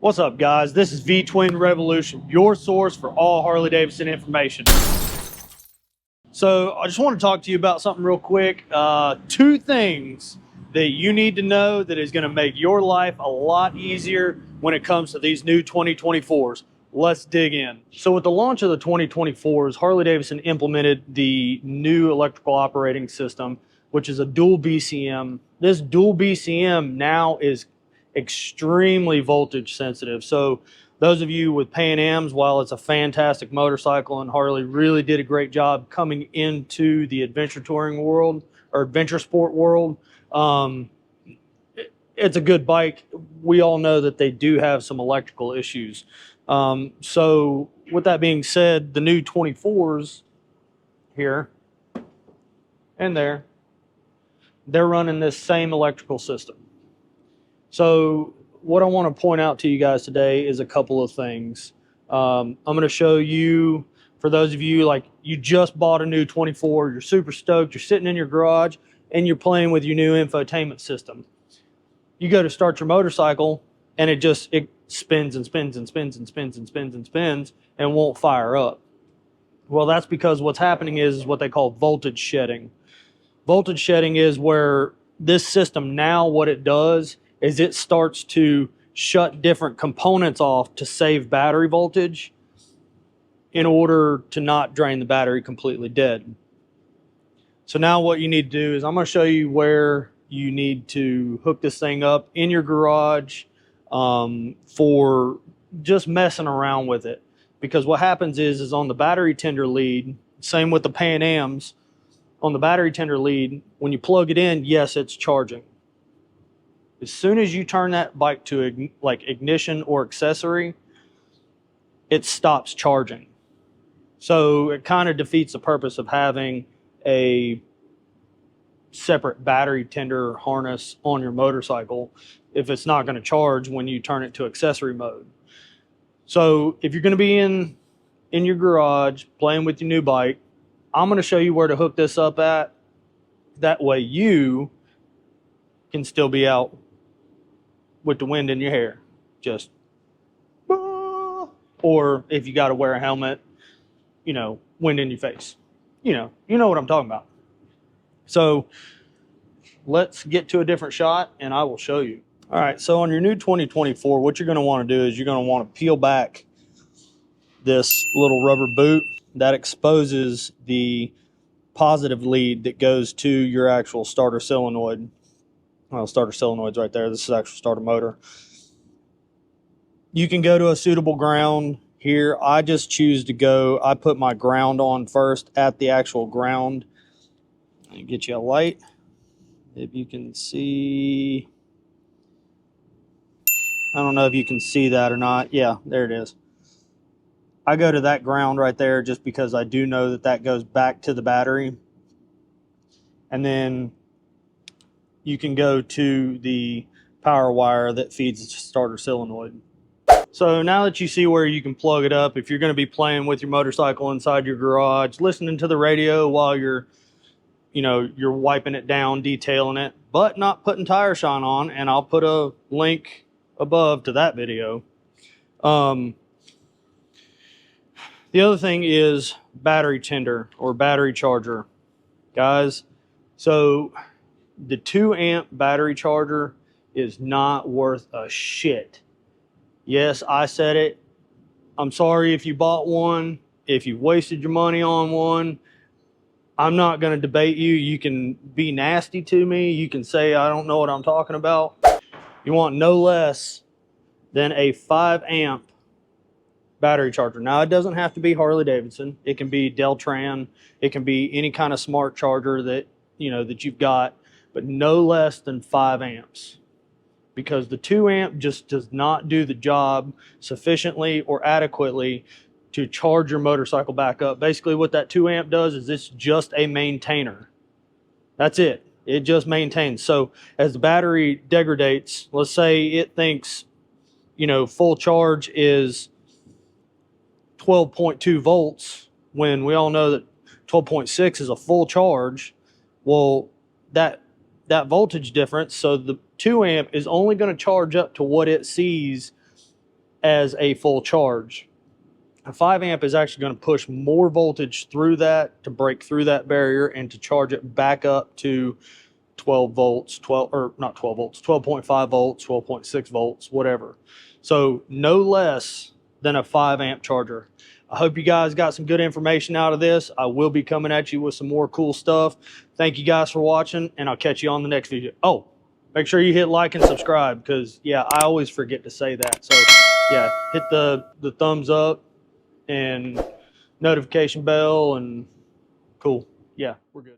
What's up, guys? This is V-Twin Revolution, your source for all Harley-Davidson information. So I just want to talk to you about something real quick. Two things that you need to know that is going to make your life a lot easier when it comes to these new 2024s. Let's dig in. So with the launch of the 2024s, Harley-Davidson implemented the new electrical operating system, which is a dual BCM. This dual BCM now is extremely voltage sensitive. So those of you with Pan Ams, while it's a fantastic motorcycle and Harley really did a great job coming into the adventure touring world or adventure sport world, it's a good bike. We all know that they do have some electrical issues. So with that being said, the new 24s here and there, they're running this same electrical system. So what I want to point out to you guys today is a couple of things. I'm going to show you, for those of you like you just bought a new 24, you're super stoked, you're sitting in your garage and you're playing with your new infotainment system. You go to start your motorcycle and it spins and spins and spins and spins and spins and spins and won't fire up. Well, that's because what's happening is what they call voltage shedding. Voltage shedding is where this system now, what it does is it starts to shut different components off to save battery voltage in order to not drain the battery completely dead. So now what you need to do is I'm going to show you where you need to hook this thing up in your garage for just messing around with it. Because what happens is on the battery tender lead, same with the Pan Ams, on the battery tender lead, when you plug it in, yes, it's charging. As soon as you turn that bike to like ignition or accessory, it stops charging. So it kind of defeats the purpose of having a separate battery tender harness on your motorcycle if it's not going to charge when you turn it to accessory mode. So if you're going to be in your garage playing with your new bike, I'm going to show you where to hook this up at. That way you can still be out with the wind in your hair, just, or if you got to wear a helmet, you know, wind in your face, you know what I'm talking about. So let's get to a different shot and I will show you. All right, so on your new 2024, what you're going to want to do is you're going to want to peel back this little rubber boot that exposes the positive lead that goes to your actual starter solenoid. Well, starter solenoid's right there. This is actual starter motor. You can go to a suitable ground here. I just choose to go, I put my ground on first at the actual ground. I'll get you a light if you can see. I don't know if you can see that or not. Yeah, there it is. I go to that ground right there just because I do know that that goes back to the battery. And then you can go to the power wire that feeds the starter solenoid. So now that you see where you can plug it up, if you're going to be playing with your motorcycle inside your garage, listening to the radio while you're wiping it down, detailing it, but not putting tire shine on, and I'll put a link above to that video. The other thing is battery tender or battery charger. Guys, so the 2 amp battery charger is not worth a shit. Yes, I said it. I'm sorry if you bought one, if you wasted your money on one. I'm not going to debate you. You can be nasty to me. You can say I don't know what I'm talking about. You want no less than a 5 amp battery charger. Now, it doesn't have to be Harley Davidson. It can be Deltran. It can be any kind of smart charger that you've got, but no less than 5 amps. Because the 2 amp just does not do the job sufficiently or adequately to charge your motorcycle back up. Basically what that 2 amp does is it's just a maintainer. That's it. It just maintains. So as the battery degradates, let's say it thinks, full charge is 12.2 volts, when we all know that 12.6 is a full charge. Well, that voltage difference, so the 2 amp is only going to charge up to what it sees as a full charge. A 5 amp is actually going to push more voltage through that to break through that barrier and to charge it back up to 12 volts, 12 or not 12 volts, 12.5 volts, 12.6 volts, whatever. So no less than a 5 amp charger. I hope you guys got some good information out of this. I will be coming at you with some more cool stuff. Thank you guys for watching, and I'll catch you on the next video. Oh, make sure you hit like and subscribe, because yeah, I always forget to say that. So yeah, hit the thumbs up and notification bell, and cool. Yeah, we're good.